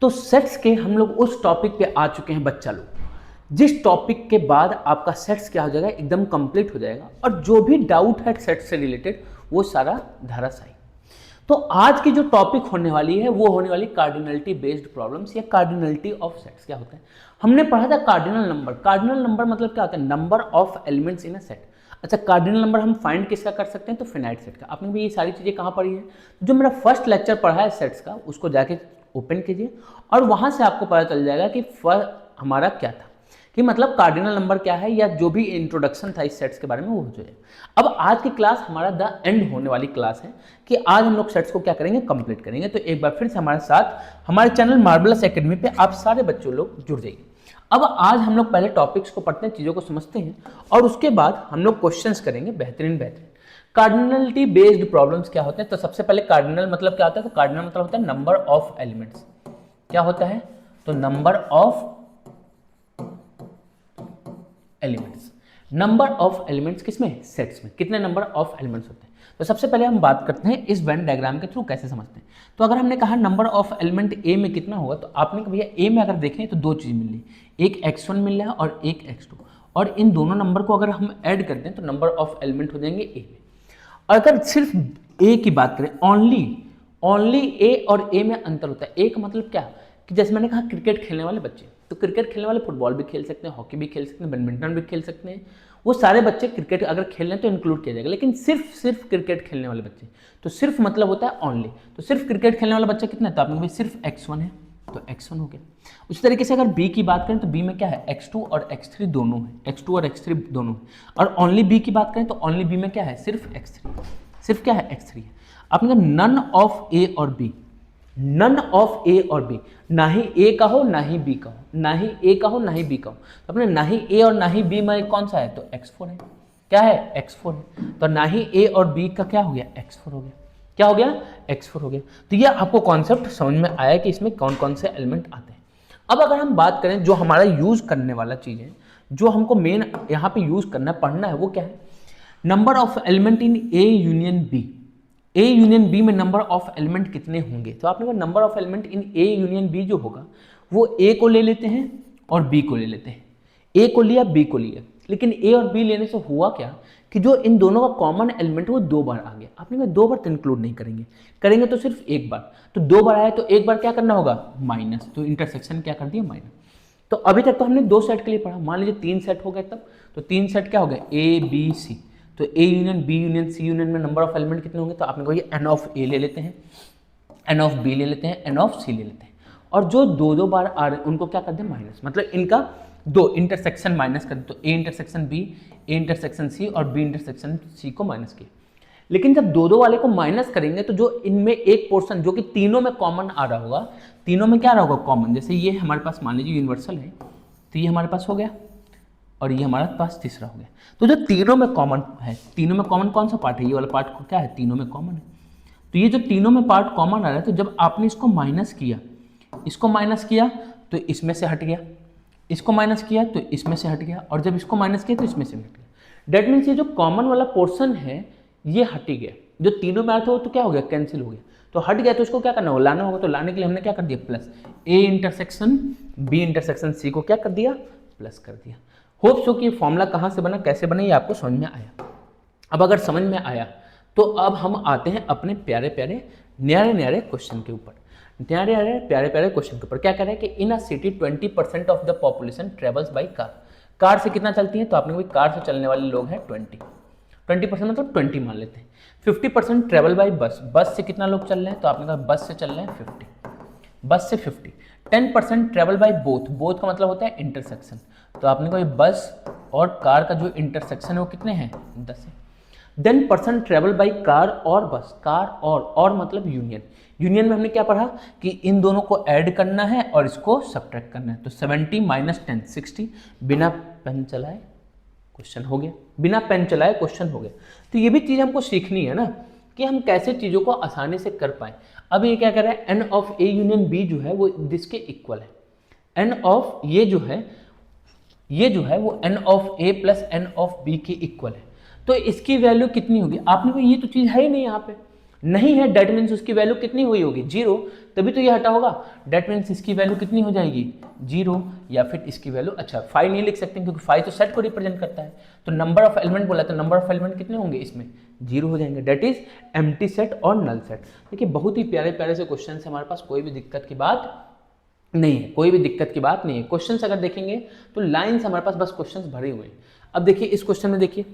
तो सेट्स के हम लोग उस टॉपिक पे आ चुके हैं बच्चा लोग, जिस टॉपिक के बाद आपका सेट्स क्या हो जाएगा, एकदम कंप्लीट हो जाएगा और जो भी डाउट है सेट्स से रिलेटेड वो सारा धराशायी। तो आज की जो टॉपिक होने वाली है वो होने वाली कार्डिनलिटी बेस्ड प्रॉब्लम्स या कार्डिनलिटी ऑफ सेट्स। क्या होता है, हमने पढ़ा था कार्डिनल नंबर। कार्डिनल नंबर मतलब क्या होता है, number of elements in a set. अच्छा, कार्डिनल नंबर हम फाइंड किसका कर सकते हैं, तो फिनाइट सेट का। आपने भी ये सारी चीजें कहाँ पढ़ी है, जो मेरा फर्स्ट लेक्चर पढ़ा है सेट्स का, उसको जाके ओपन कीजिए और वहां से आपको पता चल जाएगा कि हमारा क्या था, कि मतलब कार्डिनल नंबर क्या है, या जो भी इंट्रोडक्शन था इस सेट्स के बारे में वो हो जाए। अब आज की क्लास हमारा द एंड होने वाली क्लास है कि आज हम लोग सेट्स को क्या करेंगे, कंप्लीट करेंगे। तो एक बार फिर से हमारे साथ हमारे चैनल मार्वलस एकेडमी पे आप सारे बच्चों लोग जुड़ जाइए। अब आज हम लोग पहले टॉपिक्स को पढ़ते हैं, चीज़ों को समझते हैं और उसके बाद हम लोग क्वेश्चंस करेंगे बेहतरीन। कार्डिनलिटी बेस्ड प्रॉब्लम्स क्या होते हैं, तो सबसे पहले कार्डिनल मतलब क्या होता है, तो कार्डिनल मतलब होता है नंबर ऑफ एलिमेंट्स। क्या होता है, तो number of elements. Number of elements किसमें, सेट्स में, कितने नंबर ऑफ एलिमेंट्स होते हैं। तो सबसे पहले हम बात करते हैं इस वेन डायग्राम के थ्रू कैसे समझते हैं। तो अगर हमने कहा नंबर ऑफ एलिमेंट ए में कितना होगा, तो आपने कहा भैया ए में अगर देखें तो दो चीज मिल रही, एक x1 मिल रहा है और एक x2, और इन दोनों नंबर को अगर हम ऐड करते हैं तो नंबर ऑफ एलिमेंट हो जाएंगे ए में। अगर सिर्फ ए की बात करें, ओनली ए और ए में अंतर होता है। ए का मतलब क्या, कि जैसे मैंने कहा क्रिकेट खेलने वाले बच्चे, तो क्रिकेट खेलने वाले फुटबॉल भी खेल सकते हैं, हॉकी भी खेल सकते हैं, बैडमिंटन भी खेल सकते हैं, वो सारे बच्चे क्रिकेट अगर खेल रहे हैं तो इंक्लूड किया जाएगा। लेकिन सिर्फ क्रिकेट खेलने वाले बच्चे, तो सिर्फ मतलब होता है ओनली, तो सिर्फ क्रिकेट खेलने वाला बच्चा कितना है, तो आपने भाई सिर्फ x1 है तो x1 हो गया। उसी तरीके से अगर b की बात करें तो b में क्या है, x2 और x3 दोनों है, x2 और x3 दोनों है। और ओनली b की बात करें तो ओनली b में क्या है, सिर्फ x3, सिर्फ क्या है, x3 है। आपने कहा नन ऑफ a और b, नन ऑफ ए और बी, ना ही ए का हो ना ही बी का हो, ना ही ए का हो ना ही बी का हो, तो अपने ना ही ए और ना ही बी में कौन सा है, तो x4 है। क्या है, x4 है। तो ना ही ए और बी का क्या हो गया, x4 हो गया। क्या हो गया, x4 हो गया। तो ये आपको कॉन्सेप्ट समझ में आया कि इसमें कौन कौन से एलिमेंट आते हैं। अब अगर हम बात करें जो हमारा यूज करने वाला चीज है, जो हमको मेन यहाँ पे यूज करना पढ़ना है, वो क्या है, number of element in A union B. A union B में नंबर ऑफ एलिमेंट कितने होंगे, तो आपने कहा number of element in A union B जो होगा वो ए को ले लेते हैं और बी को ले लेते हैं। ए को लिया, बी को लिया, लेकिन ए और बी लेने से हुआ क्या कि जो इन दोनों का कॉमन एलिमेंट वो दो बार आ गया। आपने कहा दो बार तो इंक्लूड नहीं करेंगे, करेंगे तो सिर्फ एक बार। तो दो बार आया तो एक बार क्या करना होगा, माइनस, तो इंटरसेक्शन क्या कर दिया, माइनस। तो अभी तक तो हमने दो सेट के लिए पढ़ा, मान लीजिए तीन सेट हो गए तब, तो तीन सेट क्या हो गए, ए बी सी। तो A union B union C union में नंबर ऑफ एलिमेंट कितने होंगे, तो आपने कहा ये एन ऑफ ए ले लेते हैं, एन ऑफ बी ले लेते हैं, एन ऑफ सी ले लेते हैं, और जो दो दो बार आ रहे हैं उनको क्या कर दें, माइनस, मतलब इनका दो इंटरसेक्शन माइनस कर दें। तो A intersection B, A intersection C और बी इंटरसेक्शन सी को माइनस किया। लेकिन जब दो दो वाले को माइनस करेंगे तो जो इनमें एक पोर्शन जो कि तीनों में कॉमन आ रहा होगा, तीनों में क्या रहा होगा, कॉमन। जैसे ये हमारे पास मान लीजिए यूनिवर्सल है, तो ये हमारे पास हो गया और ये हमारे पास तीसरा हो गया। तो जो तीनों में कॉमन है, तीनों में कॉमन कौन सा पार्ट है, ये वाला पार्ट क्या है, तीनों में कॉमन है। तो ये जो तीनों में पार्ट कॉमन आ रहा है, तो जब आपने इसको माइनस किया, इसको माइनस किया तो इसमें से हट गया, इसको माइनस किया तो इसमें से हट गया, और जब इसको माइनस किया तो इसमें से हट गया। डेट मीन्स ये जो कॉमन वाला पोर्शन है ये हट ही गया, जो तीनों में आता हो तो क्या हो गया, कैंसिल हो गया। तो हट गया तो इसको क्या करना होगा, लाना होगा। तो लाने के लिए हमने क्या कर दिया, plus, A intersection B intersection C को क्या कर दिया, प्लस कर दिया। होप सो कि ये फॉर्मूला कहाँ से बना, कैसे बना, ये आपको समझ में आया। अब अगर समझ में आया तो अब हम आते हैं अपने प्यारे प्यारे न्यारे क्वेश्चन के ऊपर। न्यारे प्यारे क्वेश्चन के ऊपर क्या कह रहे हैं कि in a city 20% of the population travels by car. Car से कितना चलती है, तो आपने कोई कार से चलने वाले लोग हैं 20% मतलब 20 मान लेते हैं। 50% ट्रेवल बाई बस, बस से कितना लोग चल रहे हैं, तो आपने कहा बस से चल रहे हैं 50, बस से 50। 10% ट्रेवल बाई बोथ, बोथ का मतलब होता है इंटरसेक्शन, तो आपने कहा बस और कार का जो इंटरसेक्शन है वो कितने हैं, 10 है। Then percent travel by car और बस, कार और मतलब यूनियन, यूनियन में हमने क्या पढ़ा कि इन दोनों को ऐड करना है और इसको सब्ट्रैक्ट करना है। तो 70 माइनस 10 60, बिना पेन चलाए क्वेश्चन हो गया, बिना पेन चलाए क्वेश्चन हो गया। तो ये भी चीज़ हमको सीखनी है ना कि हम कैसे चीज़ों को आसानी से कर पाएँ। अब ये क्या कर रहा है, n of A union B जो है वो जिसके इक्वल है, एन ऑफ ये जो है वो n of A plus n of B के इक्वल है। तो इसकी वैल्यू कितनी होगी, आपने कहा ये तो चीज़ है ही नहीं यहाँ पे, नहीं है, डेट मीन्स उसकी वैल्यू कितनी हुई होगी, 0, तभी तो ये हटा होगा। डेट मीन्स इसकी वैल्यू कितनी हो जाएगी, 0, या फिर इसकी वैल्यू, अच्छा 5 नहीं लिख सकते क्योंकि 5 तो सेट को रिप्रेजेंट करता है, तो नंबर ऑफ एलिमेंट बोला तो नंबर ऑफ एलिमेंट कितने होंगे इसमें, 0 हो जाएंगे। डेट इज एम्प्टी सेट और नल सेट। देखिए बहुत ही प्यारे प्यारे से क्वेश्चन है हमारे पास, कोई भी दिक्कत की बात नहीं है, कोई भी दिक्कत की बात नहीं है। क्वेश्चंस अगर देखेंगे तो लाइंस हमारे पास बस क्वेश्चंस भरे हुए हैं। अब देखिए इस क्वेश्चन में देखिए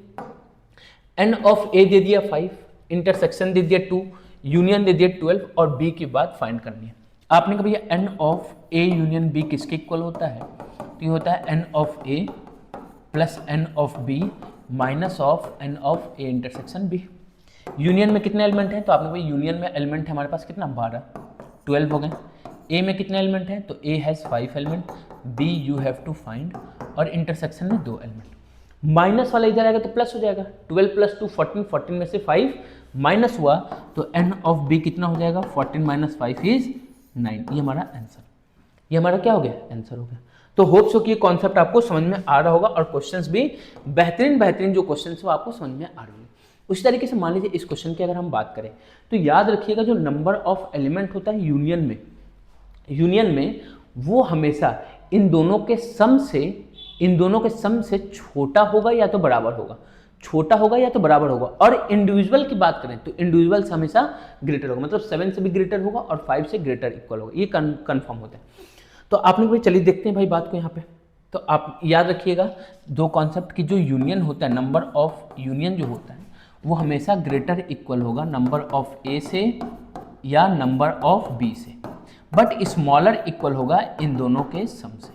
n ऑफ a दे दिया 5, इंटरसेक्शन दे दिया 2, यूनियन दे दिया 12 और b की बात फाइंड करनी है। आपने कहा भैया n of a union b किसके इक्वल होता है, तो ये होता है n of a plus n of b minus of n of a intersection b। Union में कितने एलिमेंट हैं, तो आपने कहा यूनियन में एलिमेंट है हमारे पास कितना, 12, 12 हो गए। a में कितने एलिमेंट हैं, तो a has 5 element, b you have to find, और इंटरसेक्शन में 2 एलिमेंट। माइनस वाला इधर आएगा तो प्लस हो जाएगा, 12 प्लस 2 14, 14 में से 5 माइनस हुआ तो n ऑफ b कितना हो जाएगा, 14 माइनस 5 इज 9। ये हमारा आंसर, ये हमारा क्या हो गया, आंसर हो गया। तो होप सो कि ये कॉन्सेप्ट आपको समझ में आ रहा होगा और क्वेश्चंस भी बेहतरीन बेहतरीन जो क्वेश्चंस वो आपको समझ में आ रही है। उसी तरीके से मान लीजिए इस क्वेश्चन की अगर हम बात करें तो याद रखिएगा जो नंबर ऑफ एलिमेंट होता है यूनियन में वो हमेशा इन दोनों के सम से छोटा होगा या तो बराबर होगा, छोटा होगा या तो बराबर होगा। और इंडिविजुअल की बात करें तो इंडिविजुअल से हमेशा ग्रेटर होगा, मतलब 7 से भी ग्रेटर होगा और 5 से ग्रेटर इक्वल होगा, ये कंफर्म होता है। तो आपने भाई चलिए देखते हैं भाई बात को यहाँ पे। तो आप याद रखिएगा दो कॉन्सेप्ट की, जो यूनियन होता है, नंबर ऑफ यूनियन जो होता है वो हमेशा ग्रेटर इक्वल होगा नंबर ऑफ ए से या नंबर ऑफ बी से, बट स्मॉलर इक्वल होगा इन दोनों के सम से।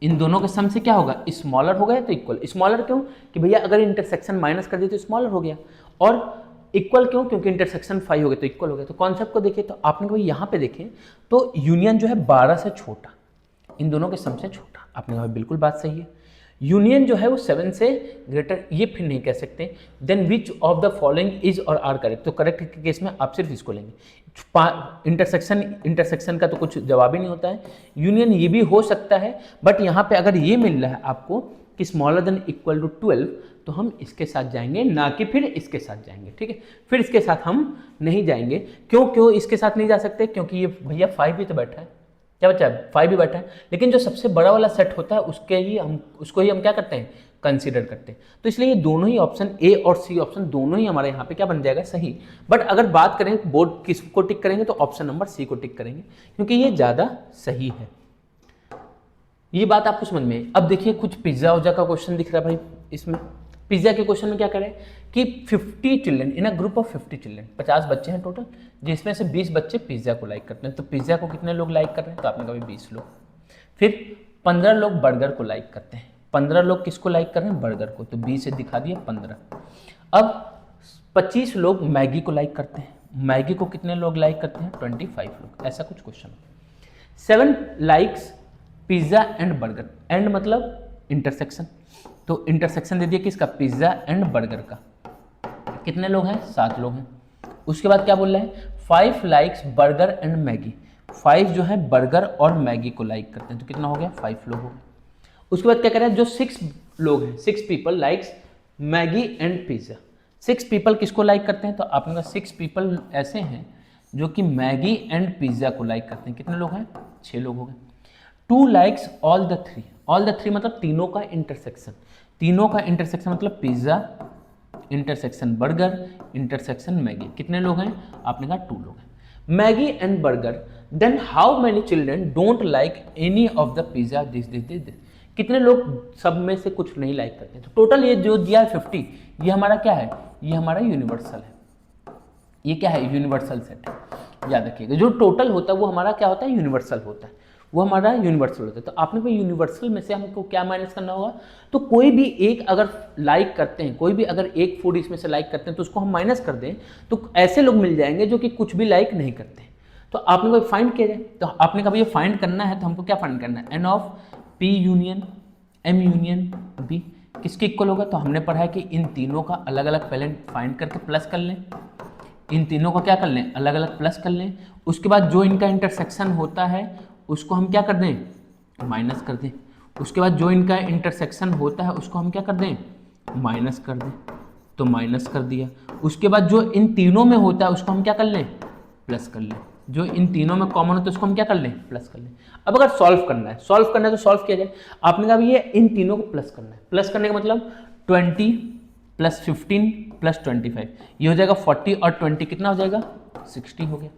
इन दोनों के सम से क्या होगा, स्मॉलर हो गया तो इक्वल। स्मॉलर क्यों, कि भैया अगर इंटरसेक्शन माइनस कर दिए तो स्मॉलर हो गया, और इक्वल क्यों, क्योंकि इंटरसेक्शन 5 हो गया तो इक्वल हो गया। तो कॉन्सेप्ट को देखिए, तो आपने भाई यहाँ पे देखें तो यूनियन जो है 12 से छोटा, इन दोनों के सम से छोटा। आपने कहा बिल्कुल बात सही है। यूनियन जो है वो 7 से ग्रेटर, ये फिर नहीं कह सकते। Then which of the following is or are correct, तो करेक्ट के केस में आप सिर्फ इसको लेंगे। इंटरसेक्शन का तो कुछ जवाब ही नहीं होता है। यूनियन ये भी हो सकता है, बट यहाँ पे अगर ये मिल रहा है आपको कि स्मॉलर देन इक्वल टू 12, तो हम इसके साथ जाएंगे, ना कि फिर इसके साथ जाएंगे। ठीक है, फिर इसके साथ हम नहीं जाएंगे। क्यों इसके साथ नहीं जा सकते, क्योंकि ये भैया 5 भी तो बैठा है, क्या बच्चा है, 5 भी बैठा है, लेकिन जो सबसे बड़ा वाला सेट होता है उसको ही हम क्या करते हैं, कंसीडर करते हैं। तो इसलिए ये दोनों ही ऑप्शन ए और सी ऑप्शन दोनों ही हमारे यहाँ पे क्या बन जाएगा, सही। बट अगर बात करें बोर्ड किसको टिक करेंगे तो ऑप्शन नंबर सी को टिक करेंगे, क्योंकि ये ज़्यादा सही है। ये बात आपको समझ में आई। अब देखिए कुछ पिज्जा उज्जा का क्वेश्चन दिख रहा है भाई। इसमें पिज्जा के क्वेश्चन में क्या करें कि 50 children in a group of 50 children, 50 बच्चे हैं टोटल, जिसमें से 20 बच्चे पिज्जा को लाइक करते हैं। तो पिज्जा को कितने लोग लाइक कर रहे हैं, तो आपने कहा 20 लोग। फिर 15 लोग बर्गर को लाइक करते हैं। 15 लोग किसको लाइक कर रहे हैं, बर्गर को, तो 20 से दिखा दिया 15। अब 25 लोग मैगी को लाइक करते हैं। मैगी को कितने लोग लाइक करते हैं, 25 लोग। ऐसा कुछ question. 7 likes pizza and burger, and मतलब इंटरसेक्शन, तो इंटरसेक्शन दे दिया किसका, पिज्जा एंड बर्गर का। कितने लोग हैं, 7 लोग हैं। उसके बाद क्या बोल रहे हैं, 5 लाइक्स बर्गर एंड मैगी। 5 जो है बर्गर और मैगी को लाइक करते हैं, तो कितना हो गया, 5 लोग हो गए। उसके बाद क्या कह रहे हैं, जो 6 लोग हैं, 6 people likes Maggi and pizza. 6 people किसको लाइक करते हैं, तो आपने कहा 6 पीपल ऐसे हैं जो कि मैगी एंड पिज्जा को लाइक करते हैं। कितने लोग हैं, 6 लोग हो गए। 2 लाइक्स ऑल द 3 मतलब तीनों का इंटरसेक्शन। तीनों का इंटरसेक्शन मतलब pizza intersection burger intersection Maggi. कितने लोग हैं, आपने कहा 2 लोग हैं। Maggi and burger, then how many children don't like any of the pizza this. कितने लोग सब में से कुछ नहीं लाइक करते हैं। तो टोटल ये जो दिया है 50, ये हमारा क्या है, ये हमारा यूनिवर्सल है। ये क्या है, यूनिवर्सल सेट है। याद रखिएगा जो टोटल होता है वो हमारा क्या होता है, यूनिवर्सल होता है, वो हमारा यूनिवर्सल होता है। तो आपने कोई यूनिवर्सल में से हमको क्या माइनस करना होगा, तो कोई भी एक अगर लाइक करते हैं, कोई भी अगर एक फूड इसमें से लाइक करते हैं तो उसको हम माइनस कर दें, तो ऐसे लोग मिल जाएंगे जो कि कुछ भी लाइक नहीं करते। तो आपने कोई फाइंड किया जाए, तो आपने कहा ये फाइंड करना है, तो हमको क्या फाइंड करना है, n of P union M union B किसके इक्वल होगा। तो हमने पढ़ा है कि इन तीनों का अलग अलग पहले फाइंड करके प्लस कर लें, इन तीनों का क्या कर लें, अलग अलग प्लस कर लें। उसके बाद जो इनका इंटरसेक्शन होता है उसको हम क्या कर दें, माइनस कर दें। उसके बाद जो इनका इंटरसेक्शन होता है उसको हम क्या कर दें, माइनस कर दें। तो माइनस कर दिया। उसके बाद जो इन तीनों में होता है उसको हम क्या कर लें, प्लस कर लें। जो इन तीनों में कॉमन होता है उसको हम क्या कर लें, प्लस कर लें। अब अगर सॉल्व करना है तो सॉल्व किया जाए। आपने कहा ये इन तीनों को प्लस करना है। प्लस करने का मतलब 20 प्लस 15 प्लस 25, ये हो जाएगा 40 और 20 कितना हो जाएगा, 60 हो गया।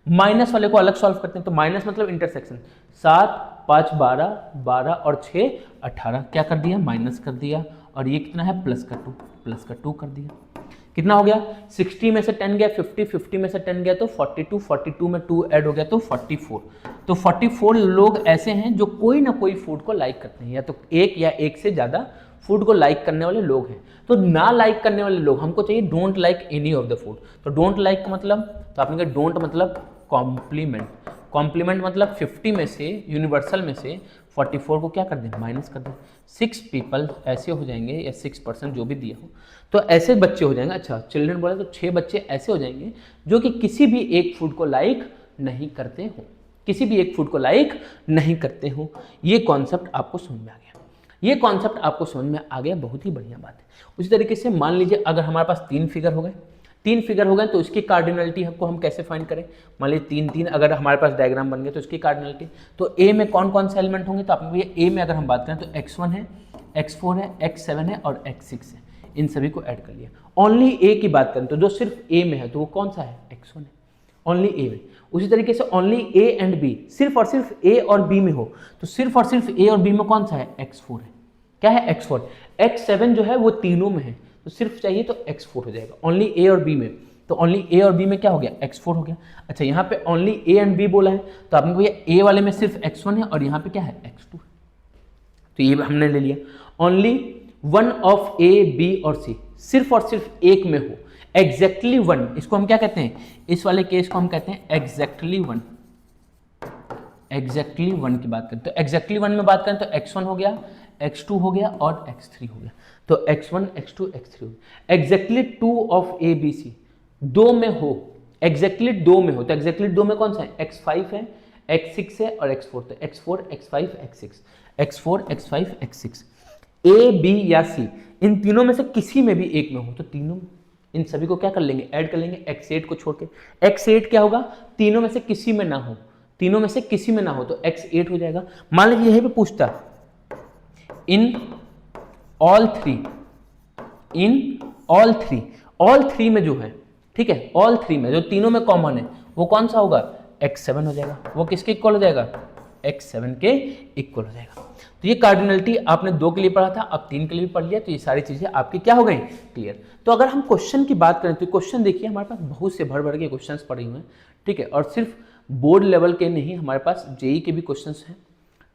माइनस वाले को अलग सॉल्व करते हैं, तो माइनस मतलब इंटरसेक्शन, 7 5 12 12 और 6 18, क्या कर दिया, माइनस कर दिया। और ये कितना है, प्लस का 2 कर दिया। कितना हो गया, 60 में से 10 गया 50, 50 में से 10 गया तो 42, 42 में 2 ऐड हो गया तो 44। तो 44 लोग ऐसे हैं जो कोई ना कोई फूड को लाइक करते हैं, या तो एक या एक से ज़्यादा फूड को लाइक करने वाले लोग हैं। तो ना लाइक करने वाले लोग, हमको चाहिए don't like any of the food. तो डोंट लाइक का मतलब, तो आपने कहा डोंट मतलब कॉम्प्लीमेंट, कॉम्प्लीमेंट मतलब 50 में से, यूनिवर्सल में से 44 को क्या कर दें, माइनस कर दें। 6 पीपल ऐसे हो जाएंगे, या 6% जो भी दिया हो, तो ऐसे बच्चे हो जाएंगे। अच्छा, चिल्ड्रन बोला तो 6 बच्चे ऐसे हो जाएंगे जो कि किसी भी एक फूड को लाइक नहीं करते हो, किसी भी एक फूड को लाइक नहीं करते हो। ये कॉन्सेप्ट आपको समझ में आ गया, ये कॉन्सेप्ट आपको समझ में आ गया, बहुत ही बढ़िया बात है। उसी तरीके से मान लीजिए अगर हमारे पास 3 फिगर हो गए, 3 फिगर हो गए तो इसकी कार्डिनलिटी को हम कैसे फाइंड करें। मान लीजिए 3 3 अगर हमारे पास डायग्राम बन गए तो इसकी कार्डिनलिटी, तो ए में कौन कौन से एलिमेंट होंगे, तो आपने ए में अगर हम बात करें तो x1 है, x4 है, x7 है और x6 है, इन सभी को ऐड कर लिया। ओनली ए की बात करें तो जो सिर्फ ए में है तो वो कौन सा है, x1 है, ओनली ए में। उसी तरीके से ओनली ए एंड बी, सिर्फ और सिर्फ ए और बी में हो तो सिर्फ और सिर्फ ए और बी में कौन सा है, x4 है, क्या है, x4। x7 जो है वो तीनों में है तो सिर्फ चाहिए तो x4 हो जाएगा, ओनली ए और बी में। तो ओनली ए और बी में क्या हो गया, x4 हो गया। अच्छा, यहाँ पे ओनली ए एंड बी बोला है तो आपने भैया ए वाले में सिर्फ x1 है और यहाँ पे क्या है, x2, तो ये हमने ले लिया। Only one of A B और सी, सिर्फ और सिर्फ एक में हो, एग्जैक्टली वन, इसको हम क्या कहते हैं, इस वाले केस को हम कहते हैं एग्जैक्टली वन। एग्जैक्टली वन की बात करें तो एग्जैक्टली वन में बात करें तो x1 हो गया, x2 हो गया और x3 हो गया। तो x1 x2 x3 हो गया। Exactly 2 of A B C, दो में हो, एग्जैक्टली 2 में हो, तो एग्जैक्टली 2 में कौन सा है, x5 है, x6 है और x4, तो x4 x5 x6, x4 x5 x6। A B या सी, इन तीनों में से किसी में भी एक में हो तो तीनों, इन सभी को क्या कर लेंगे, ऐड कर लेंगे, x8 को छोड़ के। x8 क्या होगा, तीनों में से किसी में ना हो, तीनों में से किसी में ना हो तो x8 हो जाएगा। मान लीजिए यहीं पे पूछता in all three, in all three में जो है, ठीक है, ऑल थ्री में जो तीनों में कॉमन है वो कौन सा होगा, x7 हो जाएगा। वो किसके इक्वल हो जाएगा, x7 के इक्वल हो जाएगा। तो ये कार्डिनलिटी आपने 2 के लिए पढ़ा था, अब 3 के लिए पढ़ लिया, तो ये सारी चीजें आपकी क्या हो गई, क्लियर। तो अगर हम क्वेश्चन की बात करें तो क्वेश्चन देखिए हमारे पास बहुत से भर भर के क्वेश्चंस पड़े हुए हैं, ठीक है, और सिर्फ बोर्ड लेवल के नहीं, हमारे पास जेई के भी क्वेश्चंस हैं,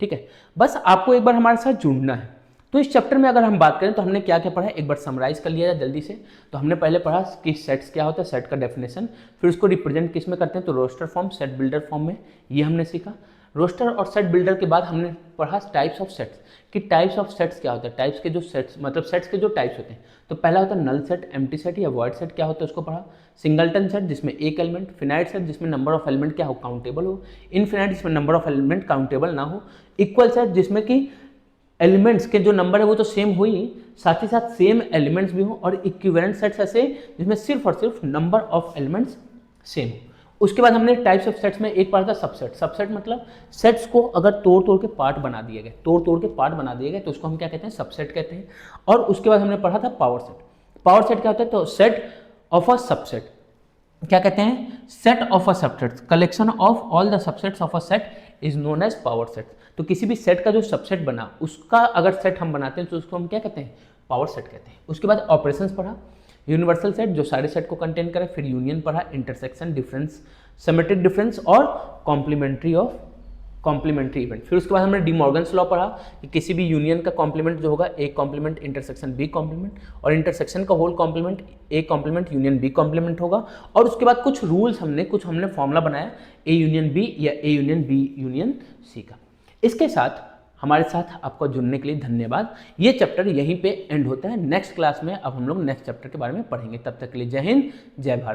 ठीक है। बस आपको एक बार हमारे साथ जुड़ना है। तो इस चैप्टर में अगर हम बात करें तो हमने क्या क्या पढ़ा है, एक बार समराइज कर लिया जाए जल्दी से। तो हमने पहले पढ़ा कि सेट्स क्या होता है, सेट का डेफिनेशन, फिर उसको रिप्रेजेंट किस में करते हैं, तो roster form, set builder form में, ये हमने सीखा। रोस्टर और सेट बिल्डर के बाद हमने पढ़ा टाइप्स ऑफ सेट्स, कि टाइप्स ऑफ सेट्स क्या होता है, टाइप्स के जो सेट्स मतलब सेट्स के जो टाइप्स होते हैं। तो पहला होता है नल सेट, एम्प्टी सेट या वॉइड सेट क्या होता है उसको पढ़ा। सिंगलटन सेट जिसमें एक एलिमेंट, फिनाइट सेट जिसमें नंबर ऑफ एलिमेंट क्या हो, काउंटेबल हो, इनफिनाइट जिसमें नंबर ऑफ एलिमेंट काउंटेबल ना हो, इक्वल सेट जिसमें कि एलिमेंट्स के जो नंबर है वो तो सेम हो ही, साथ ही साथ सेम एलिमेंट्स भी हो, और इक्विवेलेंट सेट्स ऐसे जिसमें सिर्फ और सिर्फ नंबर ऑफ एलिमेंट्स सेम हो। उसके बाद हमने टाइप्स ऑफ सेट्स में एक पढ़ा था सबसेट। सबसेट मतलब सेट्स को अगर तोड़ तोड़ के पार्ट बना दिए गए, तोड़ तोड़ के पार्ट बना दिए गए तो उसको हम क्या कहते हैं, सबसेट कहते हैं। और उसके बाद हमने पढ़ा था पावर सेट। पावर सेट क्या होता है, तो सेट ऑफ अ सबसेट क्या कहते हैं, set of a subset, collection of all the subsets of a set is known as power set. तो किसी भी सेट का जो सबसेट बना उसका अगर सेट हम बनाते हैं तो उसको हम क्या कहते हैं, पावर सेट कहते हैं। उसके बाद ऑपरेशंस पढ़ा, यूनिवर्सल सेट जो सारे सेट को कंटेन करे, फिर यूनियन पढ़ा, इंटरसेक्शन, डिफरेंस, सिमेट्रिक डिफरेंस और कॉम्प्लीमेंट्री इवेंट। फिर उसके बाद हमने डी मॉर्गन्स लॉ पढ़ा कि किसी भी यूनियन का कॉम्प्लीमेंट जो होगा A complement intersection B complement, और इंटरसेक्शन का whole complement A complement union B complement होगा। और उसके बाद कुछ रूल्स हमने फॉर्मूला बनाया ए यूनियन बी या A union B union C का। इसके साथ हमारे साथ आपको जुड़ने के लिए धन्यवाद। ये चैप्टर यहीं पे एंड होता है। नेक्स्ट क्लास में अब हम लोग नेक्स्ट चैप्टर के बारे में पढ़ेंगे। तब तक के लिए जय हिंद, जय भारत।